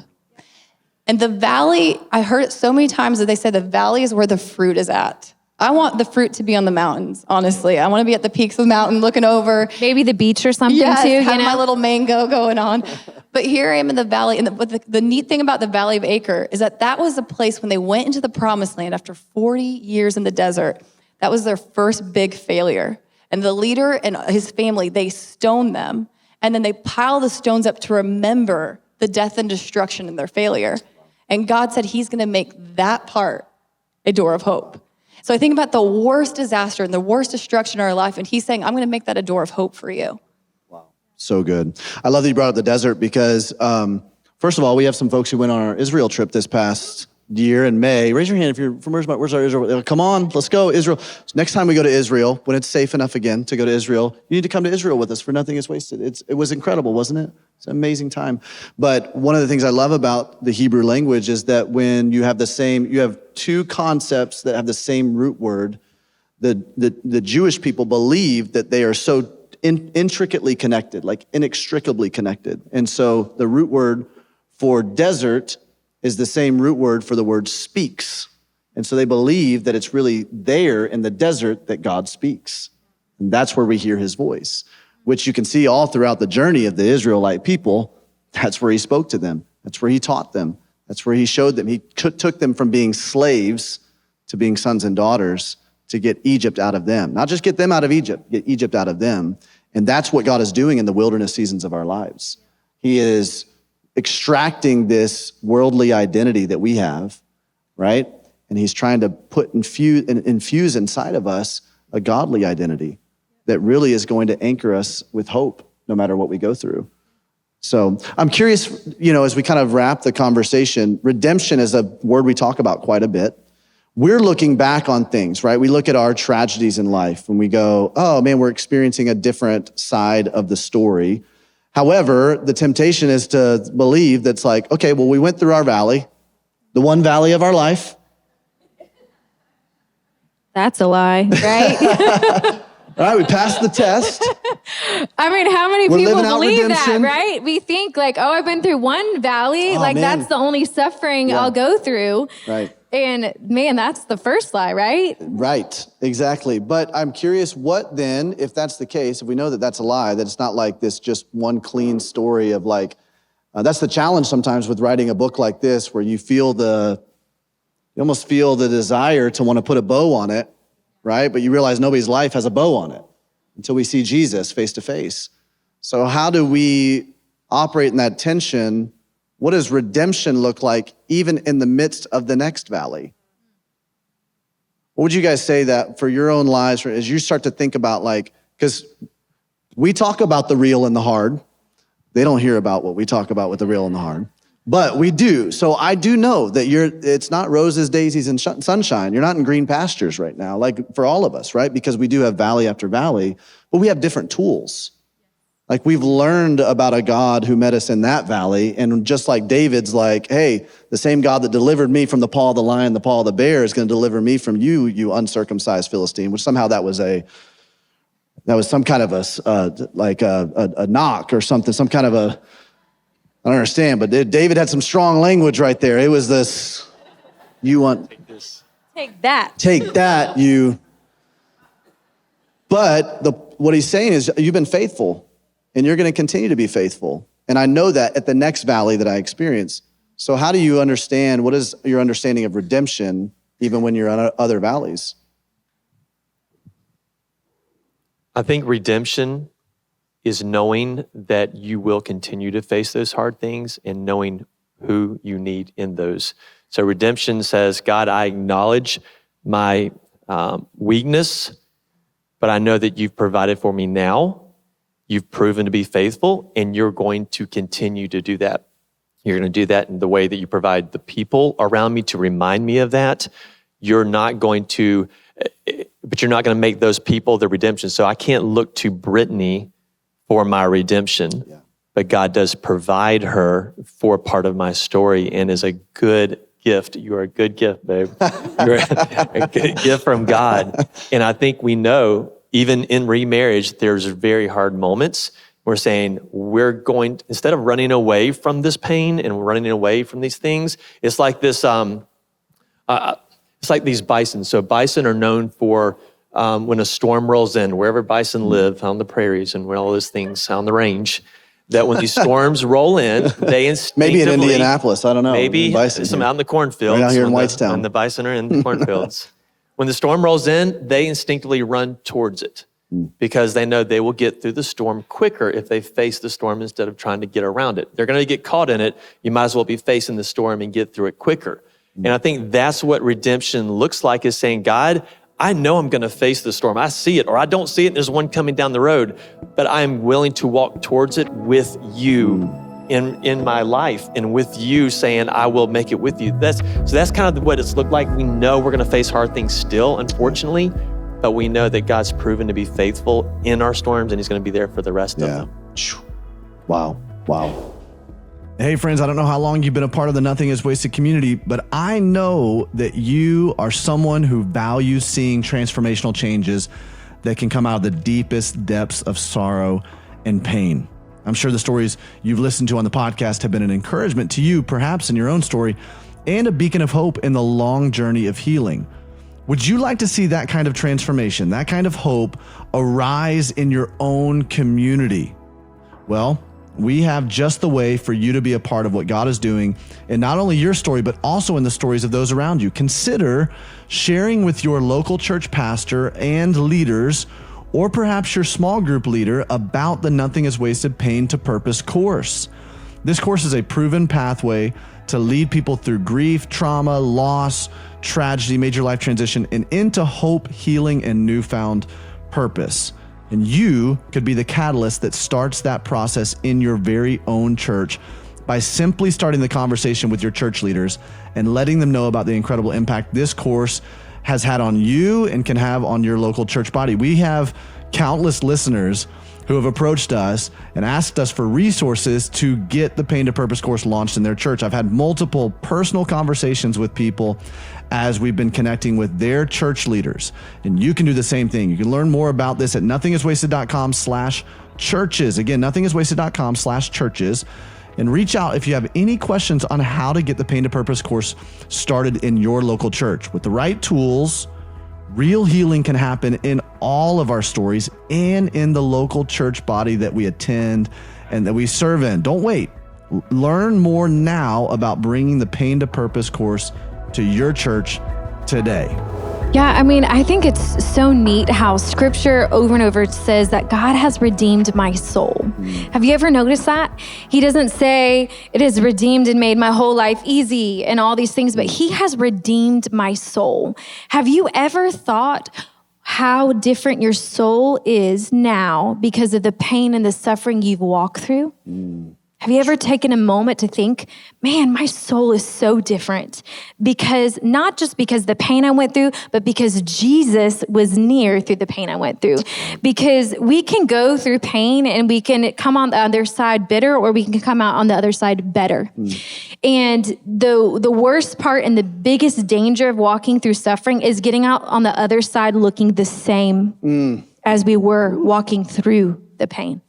And the valley, I heard it so many times that they said the valley is where the fruit is at. I want the fruit to be on the mountains, honestly. I want to be at the peaks of the mountain looking over.
Maybe the beach or something too.
Have my little mango going on. But here I am in the valley. And the neat thing about the valley of Acre is that was a place when they went into the promised land after 40 years in the desert. That was their first big failure. And the leader and his family, they stone them, and then they pile the stones up to remember the death and destruction and their failure. And God said he's gonna make that part a door of hope. So I think about the worst disaster and the worst destruction in our life, and he's saying, I'm gonna make that a door of hope for you.
Wow, so good. I love that you brought up the desert because, first of all, we have some folks who went on our Israel trip this past year in May. Raise your hand if you're from where's our Israel? Come on, let's go, Israel. So next time we go to Israel, when it's safe enough again to go to Israel, you need to come to Israel with us for Nothing is Wasted. It was incredible, wasn't it? It's an amazing time. But one of the things I love about the Hebrew language is that when you have two concepts that have the same root word, the Jewish people believe that they are so intricately connected, like inextricably connected. And so the root word for desert is the same root word for the word speaks. And so they believe that it's really there in the desert that God speaks. And that's where we hear his voice, which you can see all throughout the journey of the Israelite people. That's where he spoke to them. That's where he taught them. That's where he showed them. He took them from being slaves to being sons and daughters to get Egypt out of them. Not just get them out of Egypt, get Egypt out of them. And that's what God is doing in the wilderness seasons of our lives. He is extracting this worldly identity that we have, right? And he's trying to infuse inside of us a godly identity that really is going to anchor us with hope no matter what we go through. So I'm curious, as we kind of wrap the conversation, redemption is a word we talk about quite a bit. We're looking back on things, right? We look at our tragedies in life and we go, oh man, we're experiencing a different side of the story. However, the temptation is to believe that's like, okay, well, we went through our valley, the one valley of our life.
That's a lie, right?
All right, we passed the test.
I mean, how many
We're
people
living out
believe
redemption.
that, right? We think like, oh, I've been through one valley.
Oh,
like
man.
that's the only suffering I'll go through.
Right.
And man, that's the first lie, right?
Right, exactly. But I'm curious, what then, if that's the case, if we know that that's a lie, that it's not like this just one clean story of like, that's the challenge sometimes with writing a book like this, where you almost feel the desire to want to put a bow on it, right? But you realize nobody's life has a bow on it until we see Jesus face to face. So how do we operate in that tension? What does redemption look like even in the midst of the next valley? What would you guys say that for your own lives, as you start to think about because we talk about the real and the hard. They don't hear about what we talk about with the real and the hard, but we do. So I do know that it's not roses, daisies, and sunshine. You're not in green pastures right now, like for all of us, right? Because we do have valley after valley, but we have different tools. Like we've learned about a God who met us in that valley. And just like David's like, hey, the same God that delivered me from the paw of the lion, the paw of the bear is going to deliver me from you, you uncircumcised Philistine, which somehow that was some kind of a knock or something, some kind of I don't understand, but David had some strong language right there. It was this, you want.
Take this.
Take that.
Take that, you. But what he's saying is you've been faithful. And you're going to continue to be faithful. And I know that at the next valley that I experience. So how do you understand, what is your understanding of redemption, even when you're on other valleys?
I think redemption is knowing that you will continue to face those hard things and knowing who you need in those. So redemption says, God, I acknowledge my weakness, but I know that you've provided for me now. You've proven to be faithful, and you're going to continue to do that. You're going to do that in the way that you provide the people around me to remind me of that. You're not going to make those people the redemption. So I can't look to Brittany for my redemption, but God does provide her for part of my story and is a good gift. You're a good gift, babe. You're a good gift from God. And I think we know, even in remarriage, there's very hard moments. We're saying instead of running away from this pain and running away from these things, it's like this, it's like these bison. So bison are known for when a storm rolls in, wherever bison live, on the prairies and where all those things, on the range, that when these storms roll in, they instinctively...
Maybe in Indianapolis, I don't know.
Maybe some out in the cornfields.
Right out here in Whitestown.
And the bison are in the cornfields. When the storm rolls in, they instinctively run towards it. because they know they will get through the storm quicker if they face the storm instead of trying to get around it. They're going to get caught in it. You might as well be facing the storm and get through it quicker. And I think that's what redemption looks like, is saying, God, I know I'm going to face the storm. I see it, or I don't see it, and there's one coming down the road, but I am willing to walk towards it with you in my life, and with you saying, I will make it with you. That's kind of what it's looked like. We know we're going to face hard things still, unfortunately, but we know that God's proven to be faithful in our storms, and he's going to be there for the rest of them.
Wow. Wow.
Hey friends, I don't know how long you've been a part of the Nothing is Wasted community, but I know that you are someone who values seeing transformational changes that can come out of the deepest depths of sorrow and pain. I'm sure the stories you've listened to on the podcast have been an encouragement to you, perhaps in your own story, and a beacon of hope in the long journey of healing. Would you like to see that kind of transformation, that kind of hope arise in your own community? Well, we have just the way for you to be a part of what God is doing in not only your story, but also in the stories of those around you. Consider sharing with your local church pastor and leaders, or perhaps your small group leader, about the Nothing is Wasted Pain to Purpose course. This course is a proven pathway to lead people through grief, trauma, loss, tragedy, major life transition, and into hope, healing, and newfound purpose. And you could be the catalyst that starts that process in your very own church by simply starting the conversation with your church leaders and letting them know about the incredible impact this course has had on you and can have on your local church body. We have countless listeners who have approached us and asked us for resources to get the Pain to Purpose course launched in their church. I've had multiple personal conversations with people as we've been connecting with their church leaders. And you can do the same thing. You can learn more about this at nothingiswasted.com/churches. Again, nothingiswasted.com/churches. And reach out if you have any questions on how to get the Pain to Purpose course started in your local church. With the right tools, real healing can happen in all of our stories and in the local church body that we attend and that we serve in. Don't wait. Learn more now about bringing the Pain to Purpose course to your church today.
Yeah, I mean, I think it's so neat how scripture over and over says that God has redeemed my soul. Have you ever noticed that? He doesn't say it is redeemed and made my whole life easy and all these things, but he has redeemed my soul. Have you ever thought how different your soul is now because of the pain and the suffering you've walked through? Have you ever taken a moment to think, man, my soul is so different? Because not just because the pain I went through, but because Jesus was near through the pain I went through. Because we can go through pain and we can come on the other side bitter, or we can come out on the other side better. And the worst part and the biggest danger of walking through suffering is getting out on the other side looking the same as we were walking through the pain.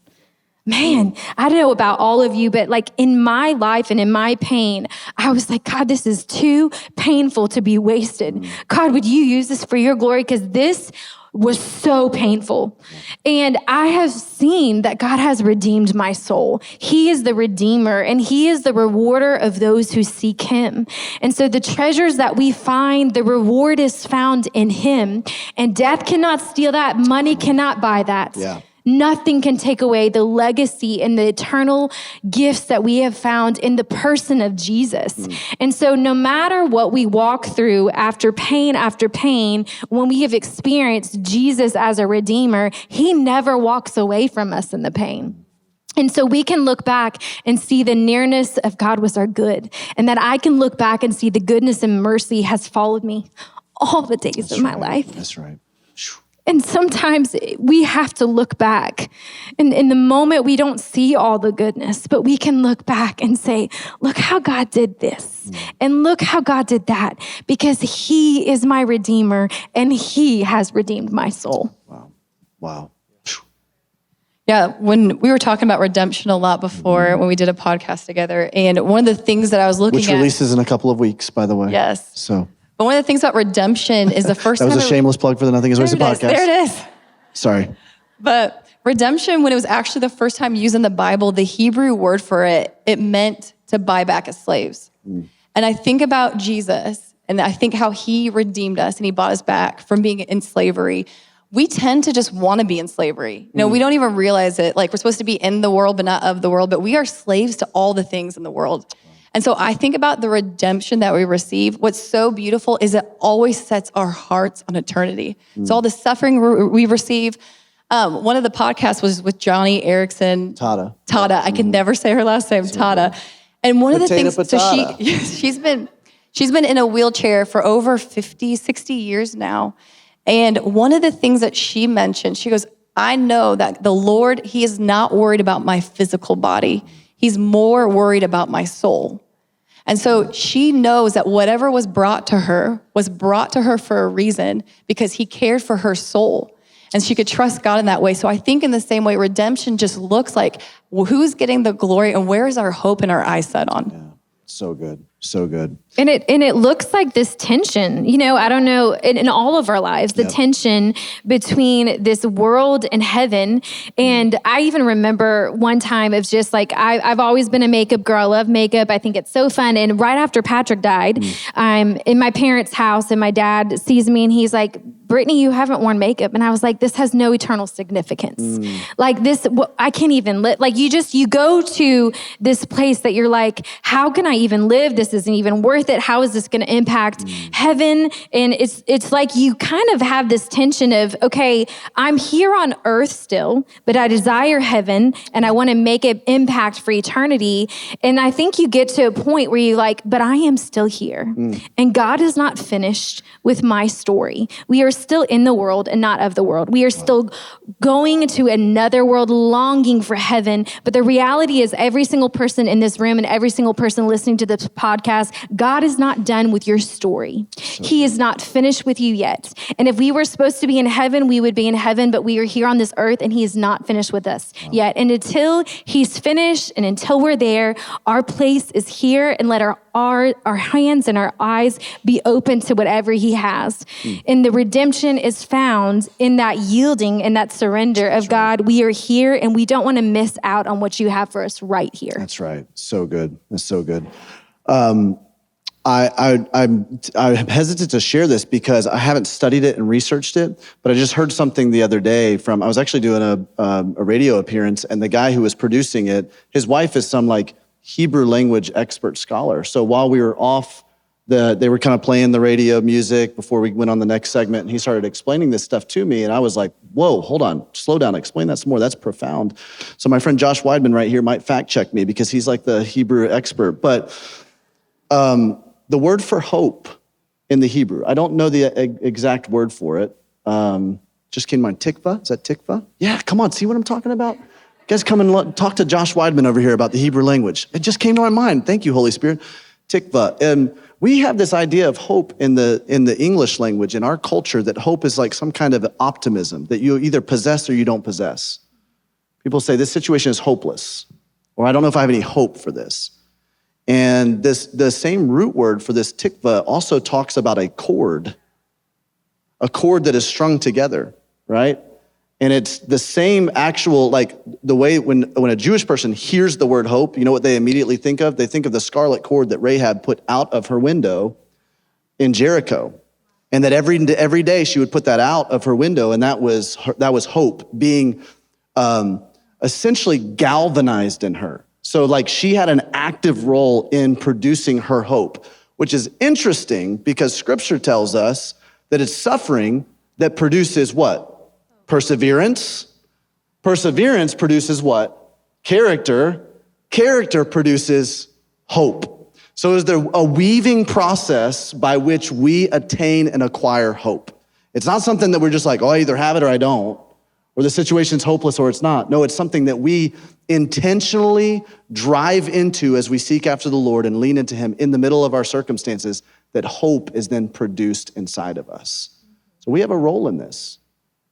Man, I don't know about all of you, but like in my life and in my pain, I was like, God, this is too painful to be wasted. God, would you use this for your glory? Because this was so painful. And I have seen that God has redeemed my soul. He is the redeemer and he is the rewarder of those who seek him. And so the treasures that we find, the reward is found in him, and death cannot steal that. Money cannot buy that.
Yeah.
Nothing can take away the legacy and the eternal gifts that we have found in the person of Jesus. And so no matter what we walk through after pain, when we have experienced Jesus as a redeemer, he never walks away from us in the pain. And so we can look back and see the nearness of God was our good, and that I can look back and see the goodness and mercy has followed me all the days of my life.
That's right.
And sometimes we have to look back. And in the moment, we don't see all the goodness, but we can look back and say, look how God did this. And look how God did that, because he is my redeemer and he has redeemed my soul.
Wow.
Yeah, when we were talking about redemption a lot before when we did a podcast together, and one of the things that I was looking at...
Which releases in a couple of weeks, by the way.
Yes.
So...
But one of the things about redemption is the first time...
That was a shameless plug for the Nothing is Wasted podcast.
There it is.
Sorry.
But redemption, when it was actually the first time used in the Bible, the Hebrew word for it meant to buy back as slaves. And I think about Jesus, and I think how he redeemed us and he bought us back from being in slavery. we tend to just want to be in slavery. We don't even realize it. Like, we're supposed to be in the world, but not of the world, but we are slaves to all the things in the world. And so I think about the redemption that we receive. What's so beautiful is it always sets our hearts on eternity. So all the suffering we receive. One of the podcasts was with Johnny Erickson.
Tada.
I can never say her last name, Tada. And one of the things, so she's been in a wheelchair for over 50, 60 years now. And one of the things that she mentioned, she goes, I know that the Lord, he is not worried about my physical body. He's more worried about my soul. And so she knows that whatever was brought to her for a reason, because he cared for her soul. And she could trust God in that way. So I think in the same way, redemption just looks like, well, who's getting the glory and where is our hope and our eyes set on?
Yeah. So good. So good.
And it looks like this tension, I don't know, in all of our lives, the tension between this world and heaven. And I even remember one time it's just like, I've always been a makeup girl. I love makeup. I think it's so fun. And right after Patrick died, I'm in my parents' house and my dad sees me and he's like, Brittany, you haven't worn makeup. And I was like, this has no eternal significance. Like this, I can't even live. Like you go to this place that you're like, how can I even live? This isn't even worth it. How is this going to impact heaven? And it's like you kind of have this tension of, okay, I'm here on earth still, but I desire heaven and I want to make an impact for eternity. And I think you get to a point where you're like, but I am still here. And God is not finished with my story. We are still in the world and not of the world. We are still going to another world, longing for heaven. But the reality is every single person in this room and every single person listening to this podcast, God is not done with your story. He is not finished with you yet. And if we were supposed to be in heaven, we would be in heaven, but we are here on this earth and he is not finished with us yet. And until he's finished and until we're there, our place is here, and let our hands and our eyes be open to whatever he has. And the redemption is found in that yielding and that surrender of God. We are here and we don't want to miss out on what you have for us right here.
That's right. So good. That's so good. I'm hesitant to share this because I haven't studied it and researched it, but I just heard something the other day I was actually doing a radio appearance, and the guy who was producing it, his wife is some like Hebrew language expert scholar. So while we were off, they were kind of playing the radio music before we went on the next segment, and he started explaining this stuff to me, and I was like, whoa, hold on, slow down, explain that some more, that's profound. So my friend Josh Weidman right here might fact check me because he's like the Hebrew expert, but the word for hope in the Hebrew, I don't know the exact word for it, just came to mind, tikva, is that tikva? Yeah, come on, see what I'm talking about? You guys come and talk to Josh Weidman over here about the Hebrew language. It just came to my mind. Thank you, Holy Spirit. Tikva. And we have this idea of hope in the English language, in our culture, that hope is like some kind of optimism that you either possess or you don't possess. People say this situation is hopeless, or I don't know if I have any hope for this. And the same root word for this tikva also talks about a cord that is strung together, right? And it's the same actual, like the way when a Jewish person hears the word hope, you know what they immediately think of? They think of the scarlet cord that Rahab put out of her window in Jericho. And that every day she would put that out of her window, and that was hope being essentially galvanized in her. So like she had an active role in producing her hope, which is interesting because scripture tells us that it's suffering that produces what? Perseverance. Perseverance produces what? Character. Character produces hope. So is there a weaving process by which we attain and acquire hope? It's not something that we're just like, oh, I either have it or I don't, or the situation's hopeless or it's not. No, it's something that we intentionally drive into as we seek after the Lord and lean into him in the middle of our circumstances, that hope is then produced inside of us. So we have a role in this.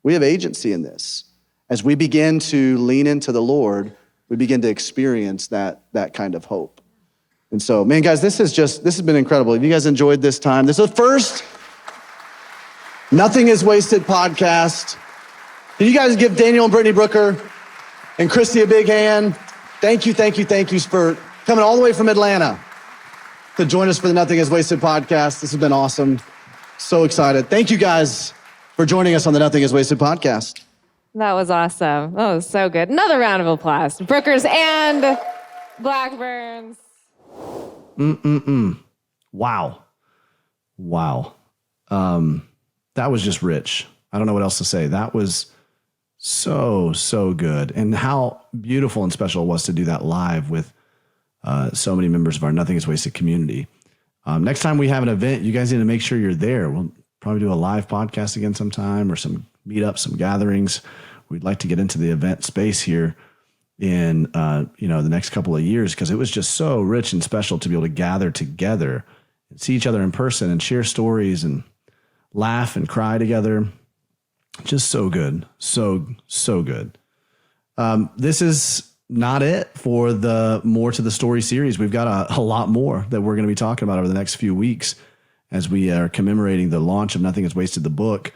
We have agency in this. As we begin to lean into the Lord, we begin to experience that kind of hope. And so, man, guys, this has been incredible. Have you guys enjoyed this time? This is the first Nothing is Wasted podcast. Can you guys give Daniel and Brittany Brooker and Kristi a big hand? Thank you for coming all the way from Atlanta to join us for the Nothing is Wasted podcast. This has been awesome. So excited. Thank you guys. for joining us on the Nothing is Wasted podcast.
That was awesome. That was so good. Another round of applause. Brookers and Blackburns.
Wow. That was just rich. I don't know what else to say. That was so good. And how beautiful and special it was to do that live with so many members of our Nothing is Wasted community. Next time we have an event, you guys need to make sure you're there. We'll probably do a live podcast again sometime, or some meetups, some gatherings. We'd like to get into the event space here in the next couple of years, because it was just so rich and special to be able to gather together and see each other in person and share stories and laugh and cry together. Just so good. So good. This is not it for the More to the Story series. We've got a lot more that we're going to be talking about over the next few weeks as we are commemorating the launch of Nothing is Wasted, the book.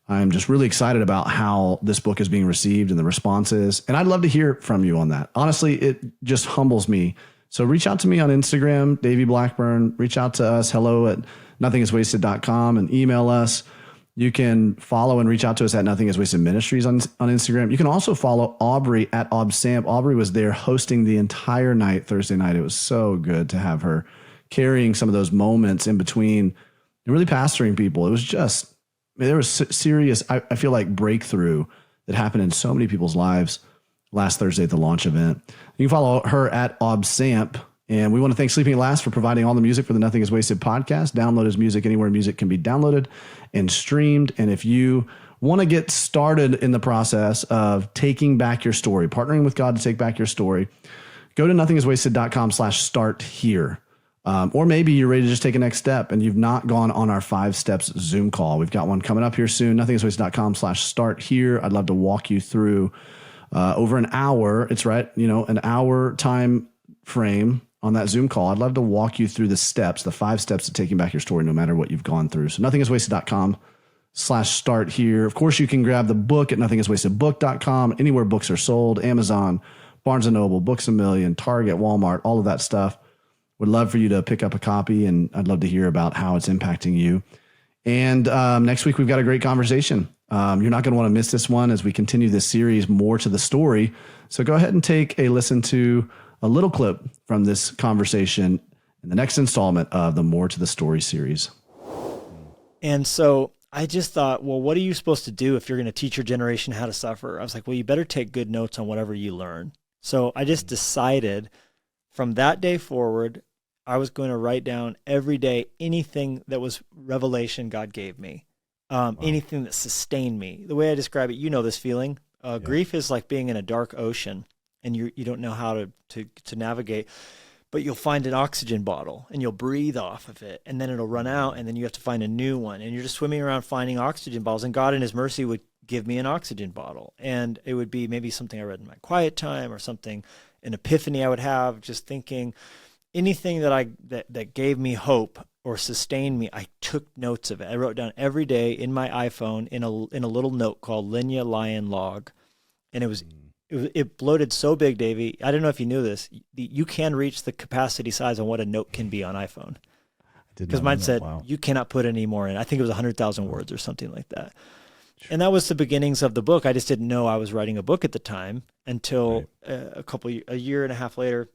I'm just really excited about how this book is being received and the responses. And I'd love to hear from you on that. Honestly, it just humbles me. So reach out to me on Instagram, Davey Blackburn. Reach out to us, hello@nothingiswasted.com, and email us. You can follow and reach out to us at Nothing is Wasted Ministries on Instagram. You can also follow Aubrey at ObSamp. Aubrey was there hosting the entire night, Thursday night. It was so good to have her carrying some of those moments in between and really pastoring people. It was just, there was serious, I feel like, breakthrough that happened in so many people's lives last Thursday at the launch event. You can follow her at ObSamp. And we want to thank Sleeping at Last for providing all the music for the Nothing is Wasted podcast. Download his music anywhere music can be downloaded and streamed. And if you want to get started in the process of taking back your story, partnering with God to take back your story, go to nothingiswasted.com/start here. Or maybe you're ready to just take a next step and you've not gone on our 5 steps Zoom call. We've got one coming up here soon. nothingiswasted.com/start here. I'd love to walk you through over an hour. It's right, an hour time frame on that Zoom call. I'd love to walk you through the steps, the 5 steps to taking back your story, no matter what you've gone through. So nothingiswasted.com/start here. Of course, you can grab the book at nothingiswastedbook.com, anywhere books are sold, Amazon, Barnes & Noble, Books A Million, Target, Walmart, all of that stuff. Would love for you to pick up a copy, and I'd love to hear about how it's impacting you. And next week, we've got a great conversation. You're not going to want to miss this one as we continue this series, More to the Story. So go ahead and take a listen to a little clip from this conversation in the next installment of the More to the Story series.
And so I just thought, well, what are you supposed to do if you're going to teach your generation how to suffer? I was like, well, you better take good notes on whatever you learn. So I just decided from that day forward, I was going to write down every day anything that was revelation God gave me, anything that sustained me. The way I describe it, this feeling. Grief is like being in a dark ocean, and you don't know how to navigate, but you'll find an oxygen bottle and you'll breathe off of it, and then it'll run out, and then you have to find a new one, and you're just swimming around finding oxygen bottles, and God in his mercy would give me an oxygen bottle, and it would be maybe something I read in my quiet time or something, an epiphany I would have, just thinking anything that gave me hope or sustained me. I took notes of it. I wrote down every day in my iPhone in a little note called Linya Lion Log, and it bloated so big, Davey. I don't know if you knew this. You can reach the capacity size on what a note can be on iPhone. Because mine said, you cannot put any more in. I think it was 100,000 words or something like that. And that was the beginnings of the book. I just didn't know I was writing a book at the time until a year and a half later.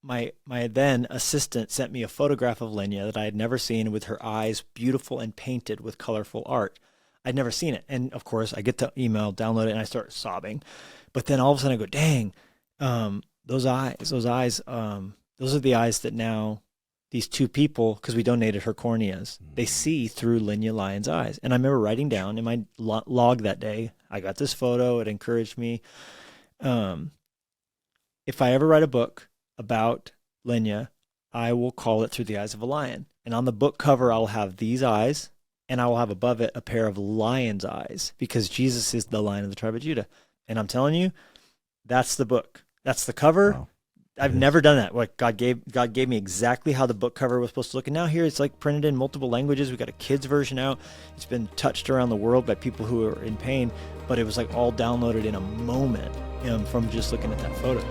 My then assistant sent me a photograph of Linya that I had never seen, with her eyes beautiful and painted with colorful art. I'd never seen it. And of course I get the email, download it, and I start sobbing. But then all of a sudden I go, dang, those eyes, those are the eyes that now these two people, because we donated her corneas, they see through Linya Lion's eyes. And I remember writing down in my log that day, I got this photo. It encouraged me. If I ever write a book about Linya, I will call it Through the Eyes of a Lion. And on the book cover, I'll have these eyes, and I will have above it a pair of lion's eyes, because Jesus is the Lion of the tribe of Judah. And I'm telling you, that's the book. That's the cover. Wow. I've never done that. Like God gave me exactly how the book cover was supposed to look. And now here it's like printed in multiple languages. We got a kid's version out. It's been touched around the world by people who are in pain, but it was like all downloaded in a moment from just looking at that photo.